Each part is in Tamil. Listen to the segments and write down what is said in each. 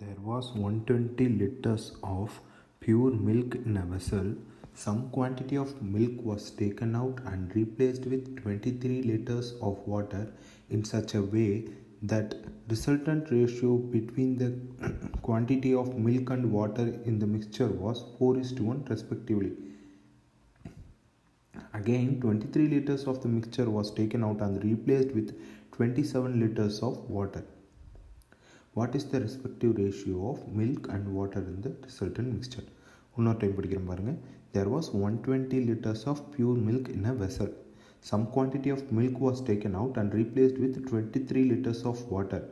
There was 120 liters of pure milk in a vessel. Some quantity of milk was taken out and replaced with 23 liters of water in such a way that resultant ratio between the quantity of milk and water in the mixture was 4:1 respectively. Again, 23 liters of the mixture was taken out and replaced with 27 liters of water. What is the respective ratio of milk and water in the resultant mixture? இன்னொரு டைம் படிக்கிறேன் பாருங்க. There was 120 liters of pure milk in a vessel. Some quantity of milk was taken out and replaced with 23 liters of water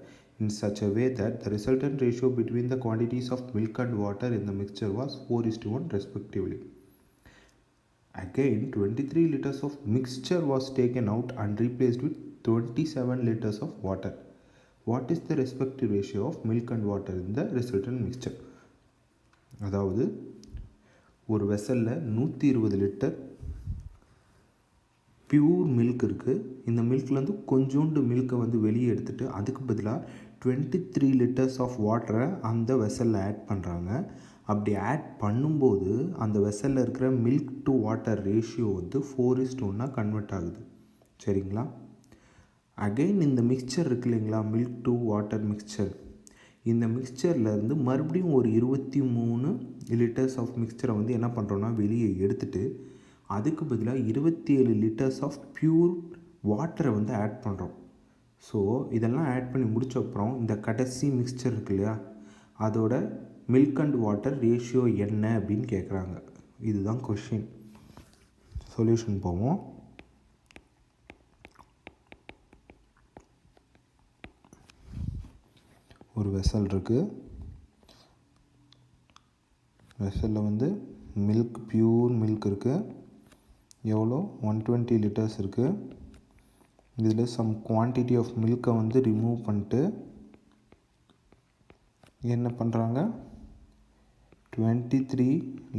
in such a way that the resultant ratio between the quantities of milk and water in the mixture was 4:1 respectively. Again, 23 liters of mixture was taken out and replaced with 27 liters of water. What is the respective ratio of milk and water in the resultant mixture? அதாவது ஒரு வெசலில் 120 லிட்டர் பியூர் மில்க் இருக்குது. இந்த மில்க்லேருந்து கொஞ்சோண்டு மில்கை வந்து வெளியே எடுத்துகிட்டு அதுக்கு பதிலாக 23 லிட்டர்ஸ் ஆஃப் வாட்டரை அந்த வெசலில் ஆட் பண்ணுறாங்க. அப்படி ஆட் பண்ணும்போது அந்த வெசலில் இருக்கிற மில்க் டு வாட்டர் ரேஷியோ வந்து 4:1 கன்வெர்ட் ஆகுது. சரிங்களா? அகெயின் இந்த மிக்சர் இருக்கு இல்லைங்களா, மில்க் டு வாட்டர் மிக்சர், இந்த மிக்சர்லேருந்து மறுபடியும் ஒரு 23 லிட்டர்ஸ் ஆஃப் மிக்சரை வந்து என்ன பண்ணுறோன்னா வெளியே எடுத்துகிட்டு அதுக்கு பதிலாக 27 லிட்டர்ஸ் ஆஃப் பியூர் வாட்டரை வந்து ஆட் பண்ணுறோம். ஸோ இதெல்லாம் ஆட் பண்ணி முடிச்ச அப்புறம் இந்த கடைசி மிக்சர் இருக்கு இல்லையா, அதோட மில்க் அண்ட் வாட்டர் ரேஷியோ என்ன அப்படின்னு கேட்குறாங்க. இதுதான் கொஷின். சொல்யூஷன் போவோம். ஒரு வெசல் இருக்குது. வெசலில் வந்து மில்க் பியூர் மில்க் இருக்குது. எவ்வளோ? 120 லிட்டர்ஸ் இருக்குது. இதில் சம் குவான்டிட்டி ஆஃப் மில்கை வந்து ரிமூவ் பண்ணிட்டு என்ன பண்ணுறாங்க, 23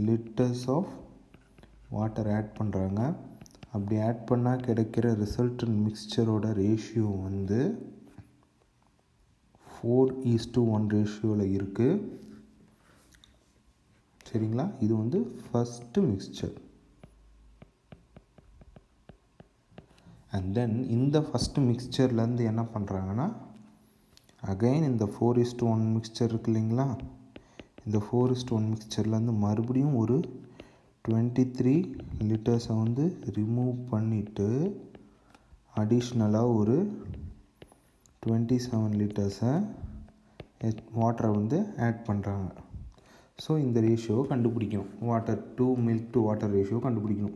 லிட்டர்ஸ் ஆஃப் வாட்டர் ஆட் பண்ணுறாங்க. அப்படி ஆட் பண்ணால் கிடைக்கிற ரிசல்டன் மிக்சரோட ரேஷியோ வந்து 4:1 ரேஷியோவில் இருக்குது. சரிங்களா? இது வந்து ஃபஸ்ட்டு மிக்சர். அண்ட் தென் இந்த ஃபஸ்ட்டு மிக்சர்லேருந்து என்ன பண்ணுறாங்கன்னா அகைன் இந்த 4:1 மிக்சர் இருக்கு இல்லைங்களா, இந்த 4:1 மிக்சர்லேருந்து மறுபடியும் ஒரு 23 லிட்டர்ஸை வந்து ரிமூவ் பண்ணிவிட்டு அடிஷ்னலாக ஒரு 27 லிட்டர்ஸை வாட்டரை வந்து ஆட் பண்ணுறாங்க. ஸோ இந்த ரேஷியோவை கண்டுபிடிக்கணும். Water to milk to water ratio கண்டுபிடிக்கணும்.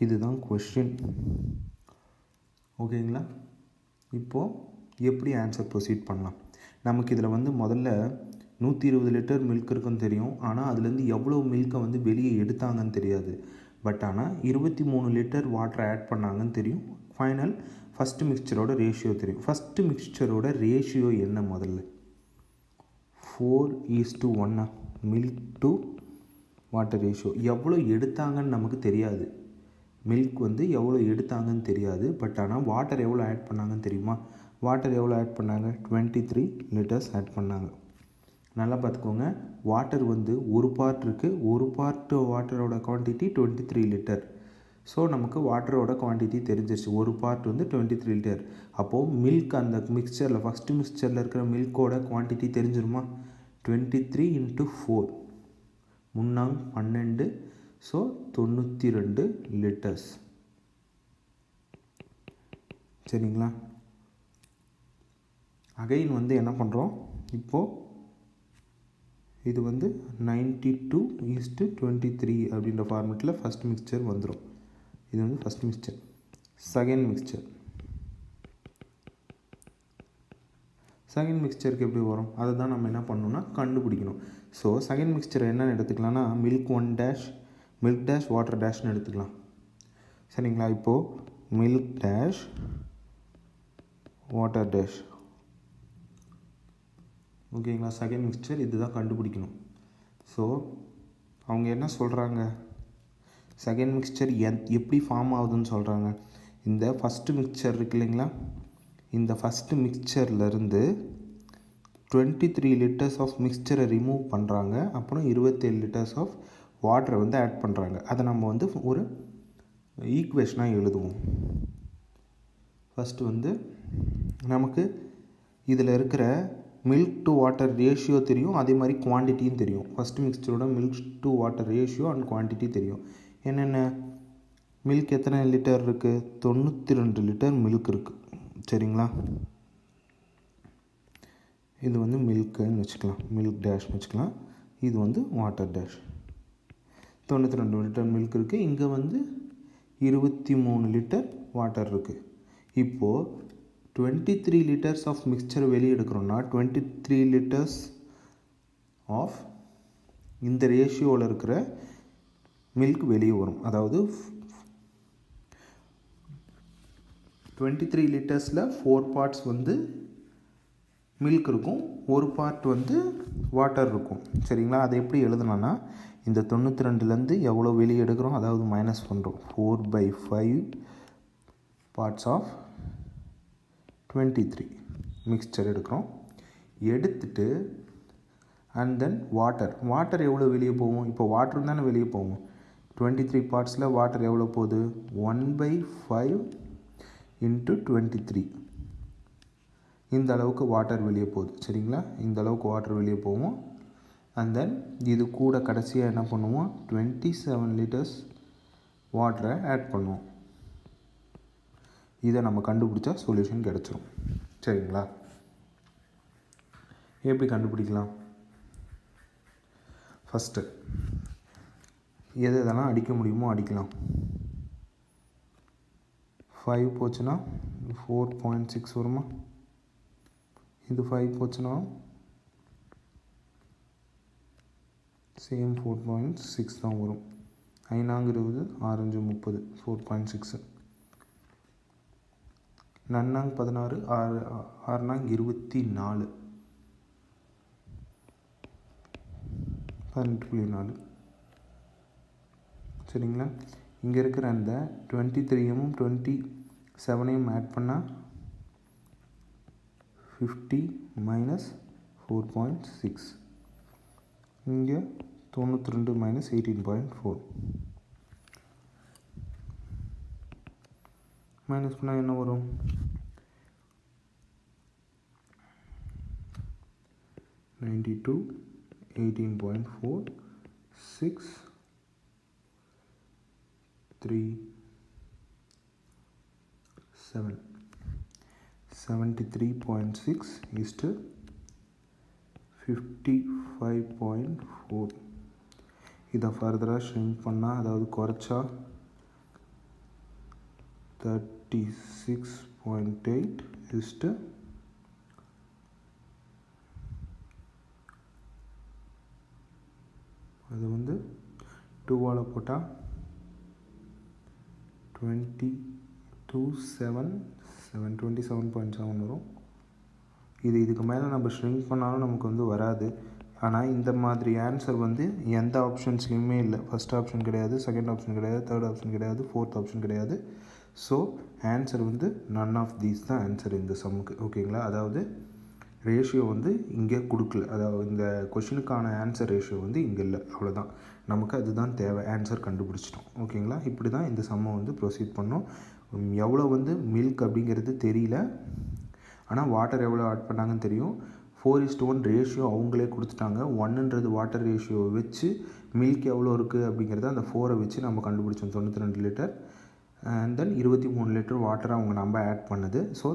இதுதான் கொஸ்டின். ஓகேங்களா? இப்போது எப்படி ஆன்சர் ப்ரொசீட் பண்ணலாம்? நமக்கு இதில் வந்து முதல்ல 120 லிட்டர் மில்க் இருக்குன்னு தெரியும். ஆனால் அதுலேருந்து எவ்வளோ மில்கை வந்து வெளியே எடுத்தாங்கன்னு தெரியாது. பட் ஆனால் 23 லிட்டர் வாட்டரை ஆட் பண்ணாங்கன்னு தெரியும். ஃபைனல் ஃபஸ்ட்டு மிக்சரோட ரேஷியோ தெரியும். ஃபஸ்ட்டு மிக்சரோட ரேஷியோ என்ன? முதல்ல 4:1 மில்க் டு வாட்டர் ரேஷியோ. எவ்வளோ எடுத்தாங்கன்னு நமக்கு தெரியாது. மில்க் வந்து எவ்வளோ எடுத்தாங்கன்னு தெரியாது. பட் ஆனால் வாட்டர் எவ்வளோ ஆட் பண்ணாங்கன்னு தெரியுமா? வாட்டர் எவ்வளோ ஆட் பண்ணாங்க? 23 லிட்டர்ஸ் ஆட் பண்ணாங்க. நல்லா பார்த்துக்கோங்க. வாட்டர் வந்து ஒரு பார்ட் இருக்குது. ஒரு பார்ட் வாட்டரோட குவான்டிட்டி 23 லிட்டர். ஸோ நமக்கு வாட்டரோட குவான்டிட்டி தெரிஞ்சிருச்சு. ஒரு பார்ட் வந்து 23 லிட்டர். அப்போது மில்க் அந்த மிக்சரில் ஃபஸ்ட்டு மிக்சரில் இருக்கிற மில்கோட குவான்டிட்டி தெரிஞ்சிருமா? 23 × 4 12. So 92 litres. சரிங்களா? அகைன் வந்து என்ன பண்ணுறோம், இப்போது இது வந்து 92:23 அப்படின்ற ஃபார்மேட்டில் ஃபஸ்ட் மிக்சர் வந்துடும். இது வந்து ஃபஸ்ட் மிக்சர். செகண்ட் மிக்சருக்கு எப்படி வரும்? அதை தான் நம்ம என்ன பண்ணணும்னா கண்டுபிடிக்கணும். ஸோ செகண்ட் மிக்சர் என்னென்னு எடுத்துக்கலாம்னா milk 1 dash milk dash water டேஷ்னு எடுத்துக்கலாம். சரிங்களா? இப்போது மில்க் டேஷ் வாட்டர் டேஷ். ஓகேங்களா? செகண்ட் மிக்சர் இது தான் கண்டுபிடிக்கணும். ஸோ அவங்க என்ன சொல்கிறாங்க, செகண்ட் மிக்சர் எப்படி ஃபார்ம் ஆகுதுன்னு சொல்கிறாங்க. இந்த ஃபஸ்ட்டு மிக்சர் இருக்கு இல்லைங்களா, இந்த ஃபஸ்ட்டு மிக்சர்லேருந்து 23 லிட்டர்ஸ் ஆஃப் மிக்சரை ரிமூவ் பண்ணுறாங்க. அப்புறம் 27 லிட்டர்ஸ் ஆஃப் வாட்டரை வந்து ஆட் பண்ணுறாங்க. அதை நம்ம வந்து ஒரு ஈக்குவேஷனாக எழுதுவோம். ஃபஸ்ட்டு வந்து நமக்கு இதில் இருக்கிற மில்க் டு வாட்டர் ரேஷியோ தெரியும், அதே மாதிரி குவான்டிட்டியும் தெரியும். ஃபஸ்ட்டு மிக்சரோட milk to water ratio and quantity தெரியும். என்னென்ன மில்க் எத்தனை லிட்டர் இருக்குது? 92 லிட்டர் மில்க் இருக்குது. சரிங்களா? இது வந்து மில்க்குன்னு வச்சுக்கலாம், மில்க் டேஷ்னு வச்சுக்கலாம். இது வந்து வாட்டர் டேஷ். 92 லிட்டர் மில்க் இருக்குது. இங்கே வந்து 23 லிட்டர் வாட்டர் இருக்குது. இப்போது 23 லிட்டர்ஸ் ஆஃப் மிக்சர் வெளியே எடுக்கிறோன்னா 23 லிட்டர்ஸ் ஆஃப் இந்த ரேஷியோவில் இருக்கிற மில்க் வெளியே வரும். அதாவது 23 லிட்டர்ஸில் 4 பார்ட்ஸ் வந்து மில்க் இருக்கும், ஒரு பார்ட் வந்து வாட்டர் இருக்கும். சரிங்களா? அதை எப்படி எழுதணும்னா இந்த 92லேருந்து எவ்வளோ வெளியே எடுக்கிறோம், அதாவது மைனஸ் பண்ணுறோம். 4/5 பார்ட்ஸ் ஆஃப் 23 மிக்சர் எடுக்கிறோம். எடுத்துட்டு அண்ட் தென் வாட்டர் எவ்வளோ வெளியே போகும்? இப்போ வாட்டர் தானே வெளியே போகும். 23 பார்ட்ஸில் வாட்டர் எவ்வளோ போகுது? 1/5 இன்ட்டு 23. இந்த அளவுக்கு வாட்டர் வெளியே போகுது. சரிங்களா? இந்த அளவுக்கு வாட்டர் வெளியே போகும். அண்ட் தென் இது கூட கடைசியாக என்ன பண்ணுவோம்? 27 லிட்டர்ஸ் வாட்டரை ஆட் பண்ணுவோம். இதை நம்ம கண்டுபிடிச்சா சொல்யூஷன் கிடச்சிரும். சரிங்களா? எப்படி கண்டுபிடிக்கலாம்? ஃபஸ்ட்டு எதெல்லாம் அடிக்க முடியுமோ அடிக்கலாம். 5 போச்சுன்னா 4.6 வருமா? இது 5 போச்சுன்னா சேம் 4.6 தான் வரும். 5 6 30 4.6. 9 16 6 24 18.4. சரிங்களா? இங்கே இருக்கிற அந்த 23யும் 27யும் ஆட் பண்ணால் 50 மைனஸ் 4.6. இங்கே 92 மைனஸ் 18.4. மைனஸ் பண்ணால் என்ன வரும்? 92 18.4 6 3 7 73.6 is to 55.4. இதை ஃபர்தராக ஷ்ரிங்க் பண்ணால், அதாவது குறைச்சா 36.8 is to அது வந்து 2ஆல் போட்டால் 27.7 வரும். இதுக்கு மேலே நம்ம ஷ்ரிங்க் பண்ணாலும் நமக்கு வந்து வராது. ஆனால் இந்த மாதிரி ஆன்சர் வந்து எந்த ஆப்ஷன்ஸ்லையுமே இல்லை. ஃபஸ்ட் ஆப்ஷன் கிடையாது, செகண்ட் ஆப்ஷன் கிடையாது, தேர்ட் ஆப்ஷன் கிடையாது, ஃபோர்த் ஆப்ஷன் கிடையாது. ஸோ ஆன்சர் வந்து நன் ஆஃப் தீஸ் தான் ஆன்சர் இந்த சம்முக்கு. ஓகேங்களா? அதாவது ரேஷியோ வந்து இங்கே கொடுக்கல, அதாவது இந்த கொஷினுக்கான ஆன்சர் ரேஷியோ வந்து இங்கே இல்லை. அவ்வளோதான், நமக்கு அதுதான் தேவை. ஆன்சர் கண்டுபிடிச்சிட்டோம். ஓகேங்களா? இப்படி தான் இந்த சம்மை வந்து ப்ரொசீட் பண்ணோம். எவ்வளோ வந்து மில்க் அப்படிங்கிறது தெரியல, ஆனால் வாட்டர் எவ்வளோ ஆட் பண்ணாங்கன்னு தெரியும். 4:1 ரேஷியோ அவங்களே கொடுத்துட்டாங்க. 1ன்றது வாட்டர் ரேஷியோவை வச்சு மில்க் எவ்வளோ இருக்குது அப்படிங்கிறத அந்த 4 வச்சு நம்ம கண்டுபிடிச்சோம். 92 லிட்டர் அண்ட் தென் 23 லிட்டர் வாட்டரை அவங்க நம்ம ஆட் பண்ணுது. ஸோ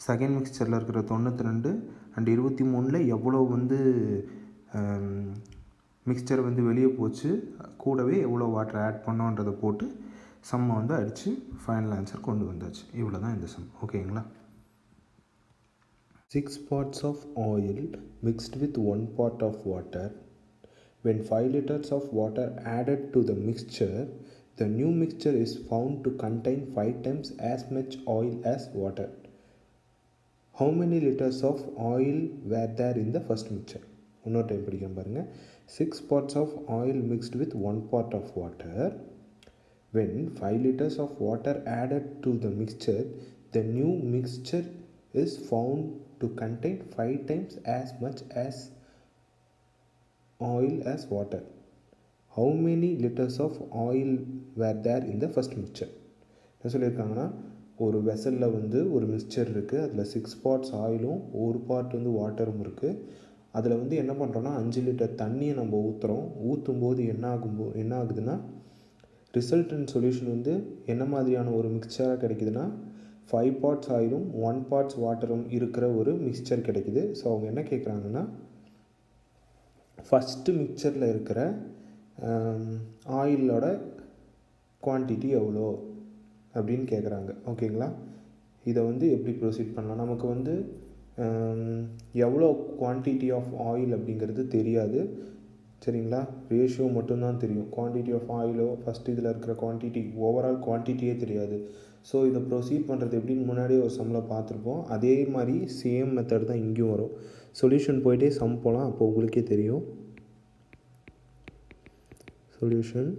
செகண்ட் மிக்சரில் இருக்கிற 92 அண்ட் 23ல் எவ்வளோ வந்து மிக்சர் வந்து வெளியே போச்சு, கூடவே எவ்வளோ வாட்டர் ஆட் பண்ணோன்றதை போட்டு சம்மை வந்து அடித்து ஃபைனல் ஆன்சர் கொண்டு வந்தாச்சு. இவ்வளோ தான் இந்த சம். ஓகேங்களா? 6 parts of oil mixed with 1 part of water. When 5 liters of water added to the mixture, the new mixture is found to contain 5 times as much oil as water. How many liters of oil were there in the first mixture? இன்னொரு டைம் படிக்கிறேன் பாருங்கள். 6 parts of oil mixed with 1 part of water. When 5 liters of water added to the mixture, the new mixture is found to contain 5 times as much as oil as water. How many liters of oil were there in the first mixture? என்ன சொல்லியிருக்காங்கன்னா, ஒரு வெசலில் வந்து ஒரு மிக்சர் இருக்குது, அதில் 6 பார்ட்ஸ் ஆயிலும் 1 பார்ட் வந்து வாட்டரும் இருக்குது. அதில் வந்து என்ன பண்ணுறோன்னா 5 லிட்டர் தண்ணியை நம்ம ஊற்றுறோம். ஊற்றும்போது என்ன ஆகுதுன்னா, ரிசல்டன்ட் சொல்யூஷன் வந்து என்ன மாதிரியான ஒரு மிக்சராக கிடைக்குதுன்னா 5 பார்ட்ஸ் ஆயிலும் 1 பார்ட்ஸ் வாட்டரும் இருக்கிற ஒரு மிக்சர் கிடைக்குது. ஸோ அவங்க என்ன கேட்குறாங்கன்னா, ஃபஸ்ட்டு மிக்சரில் இருக்கிற ஆயிலோட குவான்டிட்டி எவ்வளோ அப்படின்னு கேட்குறாங்க. ஓகேங்களா, இதை வந்து எப்படி ப்ரொசீட் பண்ணலாம்? நமக்கு வந்து எவ்வளோ குவான்டிட்டி ஆஃப் ஆயில் அப்படிங்கிறது தெரியாது, சரிங்களா? ரேஷியோ மட்டும்தான் தெரியும். குவான்டிட்டி ஆஃப் ஆயிலோ ஃபஸ்ட்டு இதில் இருக்கிற குவான்டிட்டி, ஓவரால் குவான்டிட்டியே தெரியாது. ஸோ இதை ப்ரொசீட் பண்ணுறது எப்படின்னு முன்னாடியே ஒரு சம்மில் பார்த்துருப்போம். அதே மாதிரி சேம் மெத்தட் தான் இங்கேயும் வரும். சொல்யூஷன் போயிட்டே சம் போகலாம், அப்போ உங்களுக்கே தெரியும். சொல்யூஷன்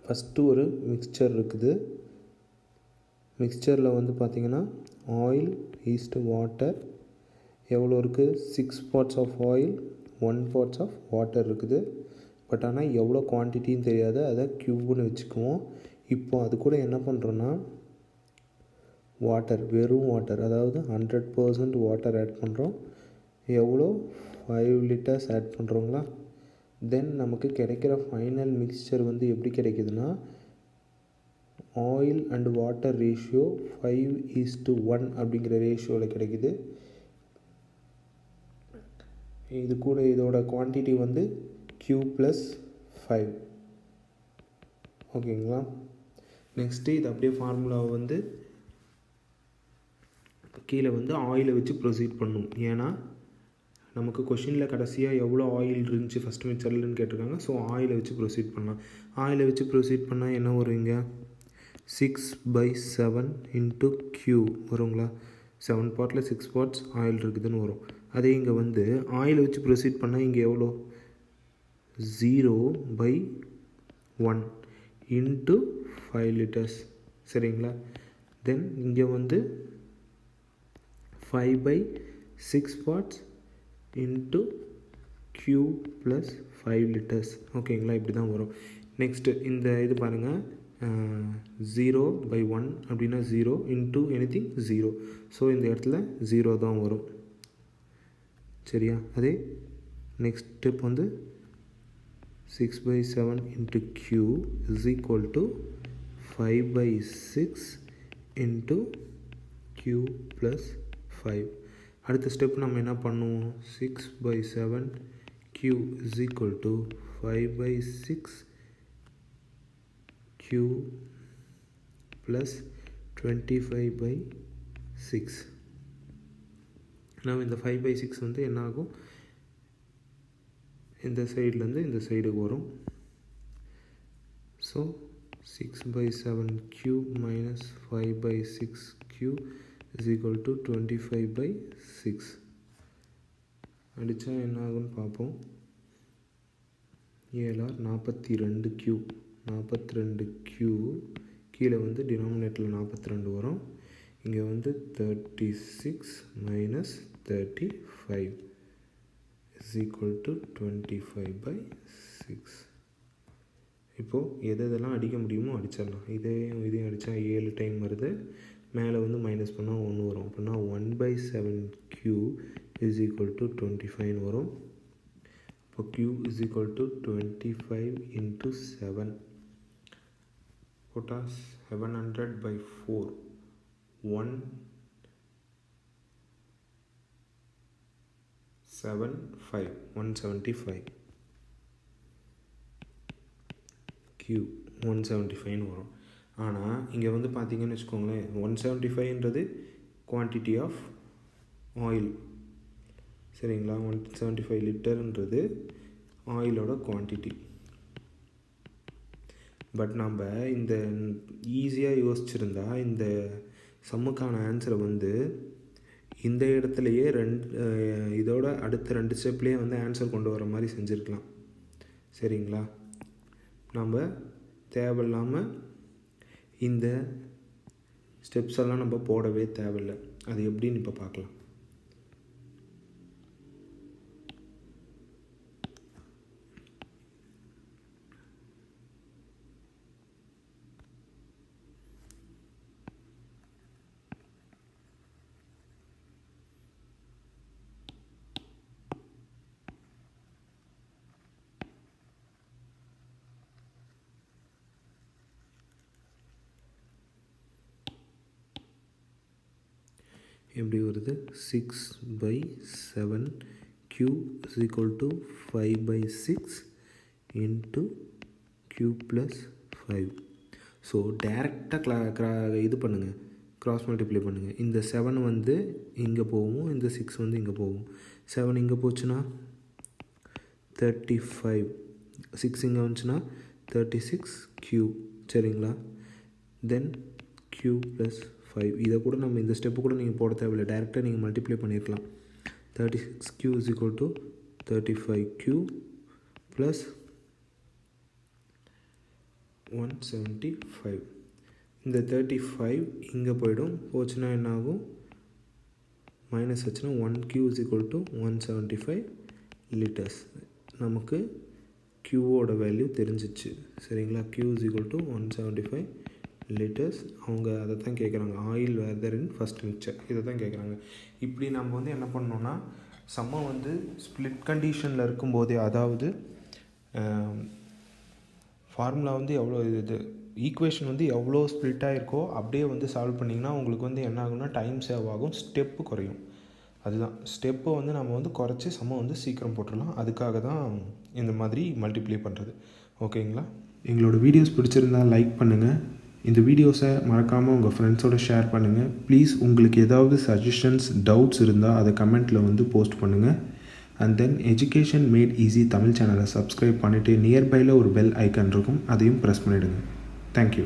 ஃபஸ்ட்டு ஒரு மிக்சர் இருக்குது. மிக்சரில் வந்து பார்த்திங்கன்னா ஆயில் ஈஸ்ட்டு வாட்டர் எவ்வளோ இருக்குது? 6 parts of oil 1 parts of water இருக்குது. பட் ஆனால் எவ்வளோ குவான்டிட்டின்னு தெரியாது, அதை க்யூப்னு வச்சுக்குவோம். இப்போ அது கூட என்ன பண்ணுறோன்னா வாட்டர், வெறும் வாட்டர், அதாவது 100% வாட்டர் ஆட் பண்ணுறோம். எவ்வளோ? 5 லிட்டர்ஸ் ஆட் பண்ணுறோங்களா? தென் நமக்கு கிடைக்கிற ஃபைனல் மிக்சர் வந்து எப்படி கிடைக்குதுன்னா, ஆயில் அண்ட் வாட்டர் ரேஷியோ 5:1 அப்படிங்கிற ரேஷியோவில் கிடைக்குது. இது கூட இதோட குவான்டிட்டி வந்து Q+5. ஓகேங்களா? நெக்ஸ்ட்டு இது அப்படியே ஃபார்முலாவை வந்து கீழே வந்து ஆயிலை வச்சு ப்ரொசீட் பண்ணும். ஏன்னா நமக்கு கொஷினில் கடைசியாக எவ்வளோ ஆயில் இருந்துச்சு ஃபஸ்ட்டு மிக்சர்லன்னு கேட்டிருக்காங்க. ஸோ ஆயிலை வச்சு ப்ரொசீட் பண்ணலாம். ஆயிலை வச்சு ப்ரொசீட் பண்ணால் என்ன வரும்? இங்கே 6/7 × Q வருங்களா? 7 பார்ட்டில் 6 பார்ட்ஸ் ஆயில் இருக்குதுன்னு வரும். அதே இங்கே வந்து ஆயிலை வச்சு ப்ரொசீட் பண்ணால் இங்கே எவ்வளோ? 0/1 × 5 லிட்டர்ஸ், சரிங்களா? தென் இங்கே வந்து 5/6 பார்ட்ஸ் இன்ட்டு Q+5 லிட்டர்ஸ். ஓகேங்களா, இப்படி தான் வரும். நெக்ஸ்ட்டு இந்த இது பாருங்கள், 0/1 அப்படின்னா 0 இன்ட்டு எனிதிங் 0. ஸோ இந்த இடத்துல 0 தான் வரும், சரியா? அதே நெக்ஸ்ட் ஸ்டெப் வந்து 6/7 × Q = 5/6 × Q+5. அடுத்த ஸ்டெப் நம்ம என்ன பண்ணுவோம்? 6/7 Q = 5/6 Q + 25/6. நம்ம இந்த 5/6 வந்து என்ன ஆகும்? இந்த சைட்லேருந்து இந்த சைடுக்கு வரும். So 6/7 Q - 5/6 Q = 25/6. அடித்தா என்ன ஆகுன்னு பார்ப்போம். 7 42 Q, 42 Q. கீழே வந்து டினாமினேட்டரில் 42 வரும். இங்கே வந்து 36 - 35 = 25/6. இப்போது எதெல்லாம் அடிக்க முடியுமோ அடிச்சிடலாம். இதையும் அடித்தா 7 டைம் வருது. மேலே வந்து மைனஸ் பண்ணால் 1 வரும். அப்படின்னா 1/7 Q = 25 வரும். இப்போ Q = 25 × 7 போட்டால் 700/4 175 Q 175 வரும். ஆனால் இங்கே வந்து பார்த்தீங்கன்னு வச்சுக்கோங்களேன், 175ன்றது குவான்டிட்டி ஆஃப் ஆயில், சரிங்களா? 175 லிட்டர்ன்றது ஆயிலோட குவான்டிட்டி. பட் நம்ம இந்த ஈஸியாக யோசிச்சுருந்தா இந்த சம்முக்கான ஆன்சரை வந்து இந்த இடத்துலையே இதோட அடுத்த 2 ஸ்டெப்லேயே வந்து ஆன்சர் கொண்டு வர மாதிரி செஞ்சுருக்கலாம், சரிங்களா? நம்ம தேவையில்லாமல் இந்த ஸ்டெப்ஸ் எல்லாம் நம்ம போடவே தேவையில்லை. அது எப்படின்னு இப்போ பார்க்கலாம். எப்படி வருது? 6/7 q is equal to 5/6 into q plus 5. So டேரெக்டாக இது பண்ணுங்கள், க்ராஸ் மல்டிப்ளை பண்ணுங்கள். இந்த 7 வந்து இங்கே போகும், இந்த 6 வந்து இங்கே போகும். 7 இங்கே போச்சுன்னா 35, 6 இங்கே வந்துச்சுன்னா 36q. சரிங்களா? தென் q + 5. இதை கூட நம்ம இந்த ஸ்டெப்பு கூட நீங்கள் போட தேவையில்லை, டேரெக்டாக நீங்கள் மல்டிப்ளை பண்ணியிருக்கலாம். 36q is equal to 35q plus 175. இந்த 35 இங்கே போச்சுன்னா என்ன ஆகும்? மைனஸ் ஆச்சுன்னா 1q is equal to 175 liters. நமக்கு க்யூவோட வேல்யூ தெரிஞ்சிச்சு. சரிங்களா? q is equal to 175 liters. அவங்க அதை தான் கேட்குறாங்க, oil whether in first mixture, இதை தான் கேட்குறாங்க. இப்படி நம்ம வந்து என்ன பண்ணோன்னா, சம்ம வந்து ஸ்ப்ளிட் கண்டிஷனில் இருக்கும்போதே, அதாவது ஃபார்முலா வந்து எவ்வளோ இது ஈக்குவேஷன் வந்து எவ்வளோ ஸ்ப்ளிட்டாக இருக்கோ அப்படியே வந்து சால்வ் பண்ணிங்கன்னா உங்களுக்கு வந்து என்ன ஆகும்னா டைம் சேவ் ஆகும், ஸ்டெப்பு குறையும். அதுதான் ஸ்டெப்பை வந்து நம்ம வந்து குறைச்சி சம்ம வந்து சீக்கிரம் போட்டுடலாம். அதுக்காக தான் இந்த மாதிரி மல்டிப்ளை பண்ணுறது. ஓகேங்களா? எங்களோட வீடியோஸ் பிடிச்சிருந்தால் லைக் பண்ணுங்கள். இந்த வீடியோஸை மறக்காமல் உங்கள் ஃப்ரெண்ட்ஸோட ஷேர் பண்ணுங்கள். ப்ளீஸ் உங்களுக்கு ஏதாவது சஜஷன்ஸ், டவுட்ஸ் இருந்தால் அதை கமெண்ட்டில் வந்து போஸ்ட் பண்ணுங்கள். And then education mat easy Tamil சேனலை சப்ஸ்கிரைப் பண்ணிவிட்டு நியர்பையில் ஒரு பெல் ஐக்கன் இருக்கும், அதையும் ப்ரெஸ் பண்ணிவிடுங்க. தேங்க்யூ.